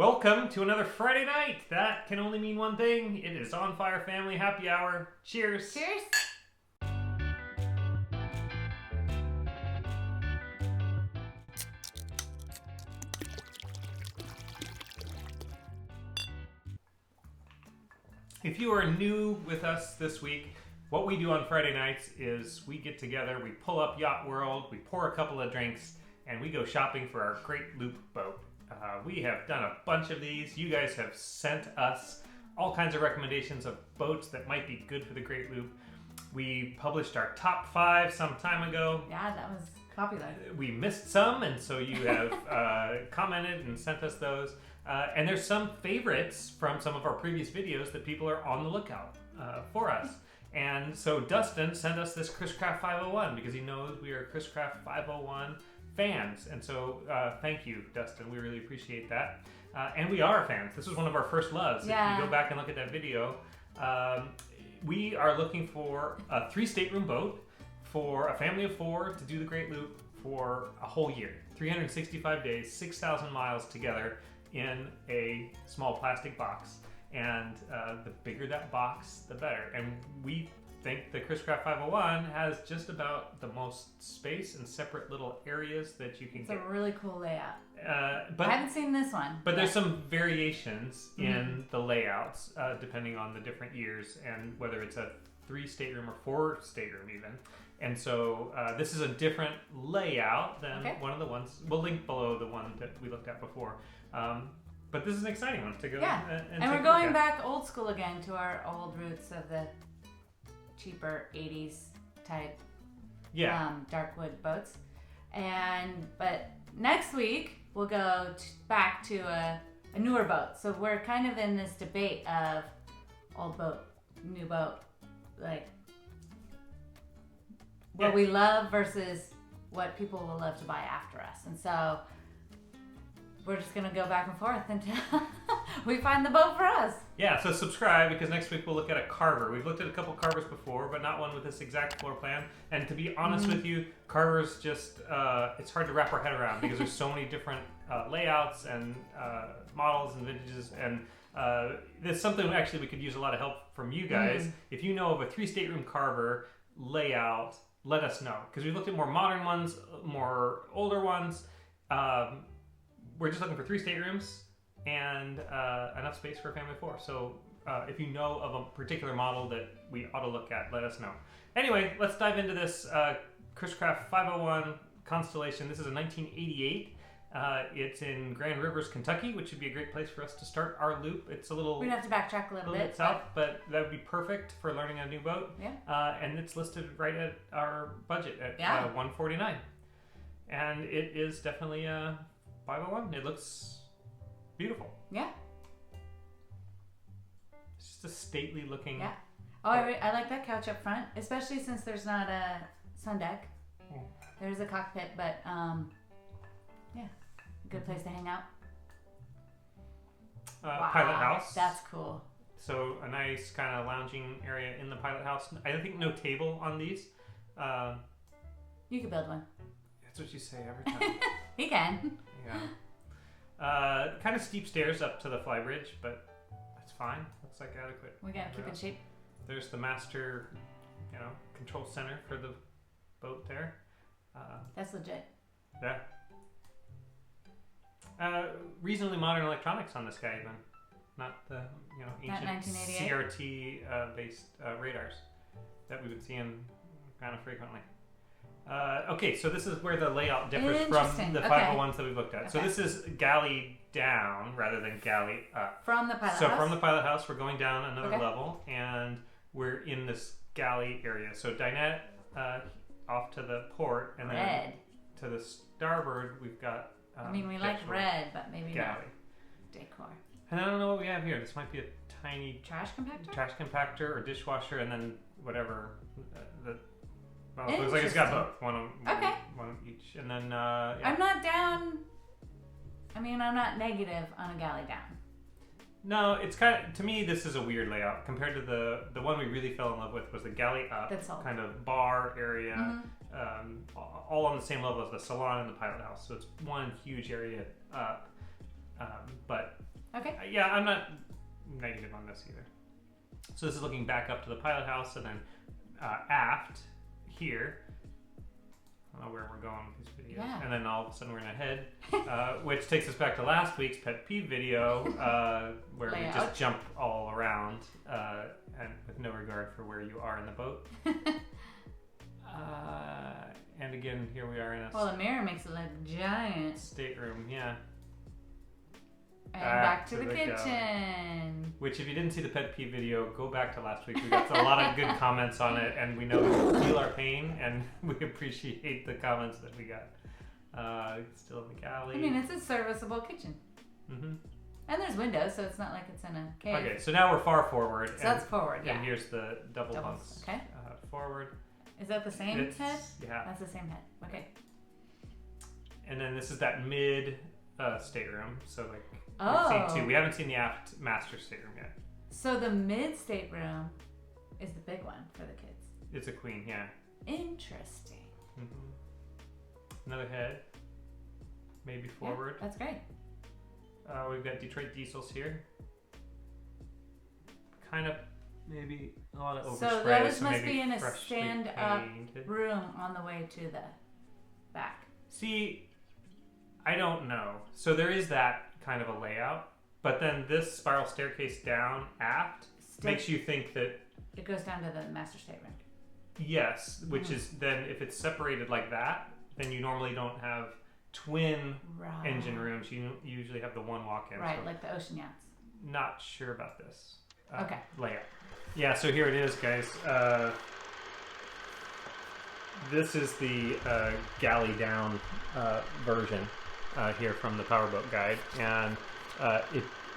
Welcome to another Friday night. That can only mean one thing. It is On Fire Family Happy Hour. Cheers. Cheers. If you are new with us this week, what we do on Friday nights is we get together, we pull up Yacht World, we pour a couple of drinks, and we go shopping for our Great Loop boat. We have done a bunch of these. You guys have sent us all kinds of recommendations of boats that might be good for the Great Loop. We published our top 5 some time ago. Yeah, that was popular. We missed some, and so you have commented and sent us those. And there's some favorites from some of our previous videos that people are on the lookout for us. And so Dustin sent us this ChrisCraft 501 because he knows we are ChrisCraft 501 fans. And so thank you, Dustin. We really appreciate that. And we are fans. This was one of our first loves. Yeah. If you go back and look at that video, we are looking for a 3-stateroom boat for a family of 4 to do the Great Loop for a whole year. 365 days, 6,000 miles together in a small plastic box. And the bigger that box, the better. And we think the ChrisCraft 501 has just about the most space and separate little areas that you can get. It's a really cool layout. But I haven't seen this one. But there's some variations in the layouts depending on the different years and whether it's a 3-stateroom or 4-stateroom even. And so this is a different layout than one of the ones. We'll link below the one that we looked at before. But this is an exciting one to go. Yeah, and we're going back old school again to our old roots of the cheaper 80s type darkwood boats. But next week we'll go back to a newer boat. So we're kind of in this debate of old boat, new boat, like what we love versus what people will love to buy after us. And so we're just going to go back and forth until we find the boat for us. Yeah, so subscribe because next week we'll look at a carver. We've looked at a couple carvers before, but not one with this exact floor plan. And to be honest with you, carvers just, it's hard to wrap our head around because there's so many different layouts and models and vintages. And there's something actually we could use a lot of help from you guys. If you know of a 3-stateroom carver layout, let us know. Because we looked at more modern ones, more older ones. We're just looking for 3 staterooms and enough space for a family of 4. So if you know of a particular model that we ought to look at, let us know. Anyway, let's dive into this ChrisCraft 501 Constellation. This is a 1988. It's in Grand Rivers, Kentucky, which would be a great place for us to start our loop. It's a little... We'd have to backtrack a little bit south, but that would be perfect for learning a new boat. Yeah. And it's listed right at our budget at $149. And it is definitely 501. It looks beautiful. Yeah. It's just a stately looking. Yeah. Oh, I like that couch up front, especially since there's not a sun deck. There's a cockpit, but yeah, good place to hang out. Pilot house. That's cool. So a nice kind of lounging area in the pilot house. I think no table on these. You could build one. That's what you say every time. He can. Yeah. Kind of steep stairs up to the flybridge, but that's fine. Looks like adequate. We gotta keep it cheap. There's the master, control center for the boat there. That's legit. Yeah. Reasonably modern electronics on this guy, even. Not the ancient CRT based radars that we've been seeing kind of frequently. Okay, so this is where the layout differs from the 501s that we've looked at. Okay. So this is galley down rather than galley up. From the pilot house? So from the pilot house, we're going down another level, and we're in this galley area. So dinette off to the port, and then to the starboard, we've got we like red, but maybe galley. Not decor. And I don't know what we have here. This might be a tiny... Trash compactor? Trash compactor or dishwasher, and then whatever... it looks like it's got both. One of each. And then, I'm not down... I'm not negative on a galley down. No, it's kind of... To me, this is a weird layout. Compared to the one we really fell in love with was the galley up. That's all. Kind of bar area. All on the same level as the salon and the pilot house. So it's one huge area up. But yeah, I'm not negative on this either. So this is looking back up to the pilot house, and then aft here. I don't know where we're going with these videos. Yeah. And then all of a sudden we're in a head, which takes us back to last week's pet peeve video, where we just jump all around and with no regard for where you are in the boat. And again, here we are in a well, the mirror makes it look giant. Stateroom, yeah. And back to the kitchen. Which, if you didn't see the pet peeve video, go back to last week. We got a lot of good comments on it, and we know you feel our pain, and we appreciate the comments that we got. Still in the galley. I mean, it's a serviceable kitchen. Mm-hmm. And there's windows, so it's not like it's in a cave. Okay, so now we're far forward. So that's forward, yeah. And here's the double bunks. Okay. Forward. Is that the same head? Yeah. That's the same head. Okay. And then this is that mid stateroom. So like we've seen two. We haven't seen the aft master stateroom yet. So the mid stateroom is the big one for the kids. It's a queen, yeah. Interesting. Mm-hmm. Another head. Maybe forward. Yeah, that's great. We've got Detroit diesels here. Kind of maybe a lot of overspray. So those must be in a stand-up room on the way to the back. See, I don't know. So there is that kind of a layout, but then this spiral staircase down aft makes you think that it goes down to the master stateroom. Yes, which is then if it's separated like that, then you normally don't have twin engine rooms. You usually have the one walk-in. Right, so like the ocean yachts. Not sure about this layout. Yeah, so here it is, guys. This is the galley down version here from the Powerboat Guide, and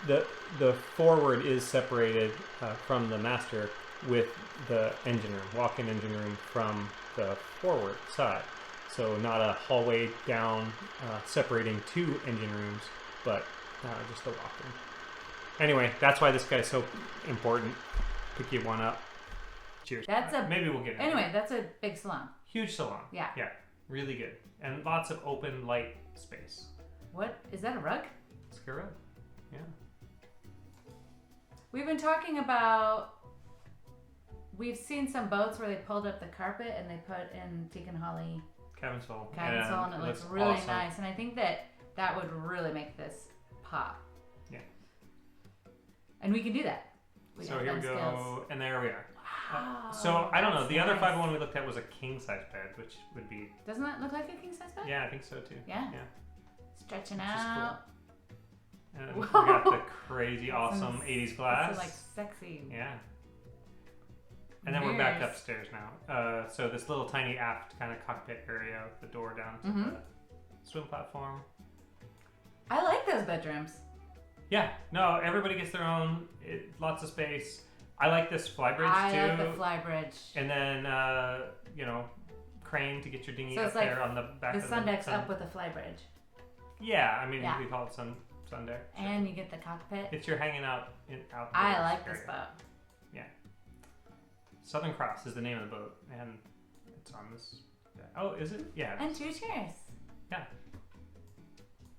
the forward is separated from the master with the engine room, walk-in engine room from the forward side. So not a hallway down separating two engine rooms, but just a walk-in. Anyway, that's why this guy's so important. Pick you one up. Cheers. Maybe we'll get it. Anyway, that's a big salon. Huge salon. Yeah. Yeah. Really good. And lots of open light space. What? Is that a rug? It's a rug. Yeah. We've been talking about... We've seen some boats where they pulled up the carpet and they put in Deacon Holly cabin sole, and it looks really awesome. Nice. And I think that would really make this pop. Yeah. And we can do that. So here we go, skills. And there we are. Wow, so I don't know. The other 501 we looked at was a king size bed, which would be. Doesn't that look like a king size bed? Yeah, I think so too. Yeah. Stretching out. Cool. And we got the crazy, awesome 80s glass. This is like sexy. Yeah. And then we're back upstairs now. So this little tiny aft kind of cockpit area with the door down to the swim platform. I like those bedrooms. Yeah. No, everybody gets their own. Lots of space. I like this flybridge too. I like the flybridge. And then, crane to get your dinghy so up there on the back of the sun deck's up with the flybridge. Yeah, I mean, we call it sun deck. Sure. And you get the cockpit. It's your hanging out outdoors. I like this boat. Yeah. Southern Cross is the name of the boat, and it's on this. Oh, is it? Yeah. And 2 chairs. Yeah.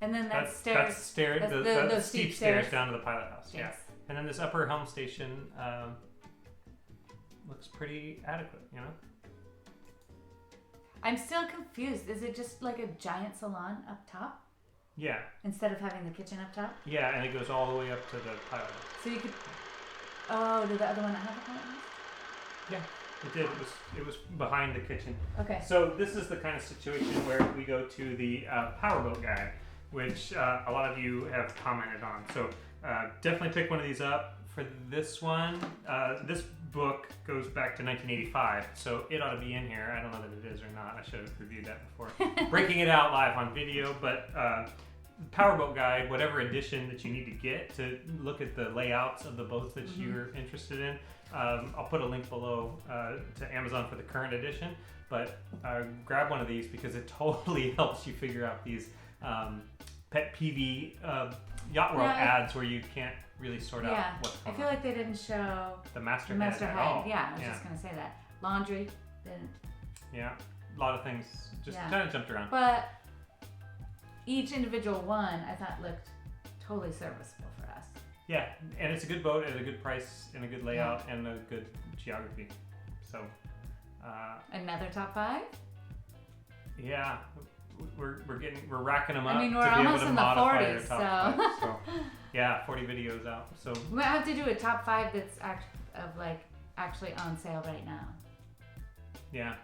And then that's those steep stairs down to the pilot house. Yes. Yeah. And then this upper helm station looks pretty adequate, you know? I'm still confused. Is it just like a giant salon up top? Yeah. Instead of having the kitchen up top? Yeah, and it goes all the way up to the pilot house. So you could... Oh, did the other one not have a pilot house? Yeah, it did. It was behind the kitchen. Okay. So this is the kind of situation where we go to the Powerboat Guide, which a lot of you have commented on. So definitely pick one of these up. For this one, this book goes back to 1985, so it ought to be in here. I don't know that it is or not. I should have reviewed that before breaking it out live on video. But Powerboat Guide, whatever edition that you need to get to look at the layouts of the boats that you're interested in, I'll put a link below to Amazon for the current edition. But grab one of these because it totally helps you figure out these pet peeve Yacht World ads where you can't really sort out what's going on. I feel like they didn't show the master head at all. Yeah, I was just going to say that. Laundry didn't. Yeah, a lot of things just kind of jumped around. But each individual one I thought looked totally serviceable for us. Yeah, and it's a good boat at a good price and a good layout and a good geography. So another top 5. Yeah, we're racking them up. I mean, we're to be able almost to in the modify 40s, our top 5. So yeah, 40 videos out. So we might have to do a top 5 that's actually on sale right now. Yeah,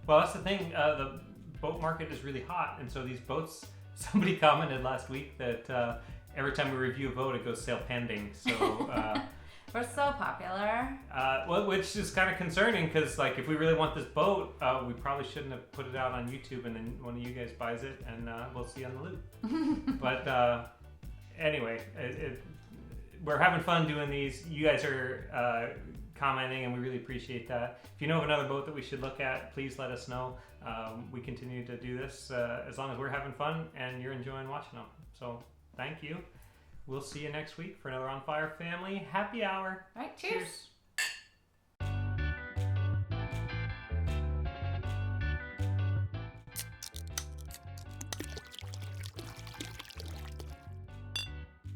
well, that's the thing. The boat market is really hot, and so these boats. Somebody commented last week that every time we review a boat, it goes sale pending. So. We're so popular. Well, which is kind of concerning because, like, if we really want this boat, we probably shouldn't have put it out on YouTube and then one of you guys buys it and we'll see on the loop. But anyway, we're having fun doing these. You guys are commenting and we really appreciate that. If you know of another boat that we should look at, please let us know. We continue to do this as long as we're having fun and you're enjoying watching them. So thank you. We'll see you next week for another On Fire Family Happy Hour. All right, cheers.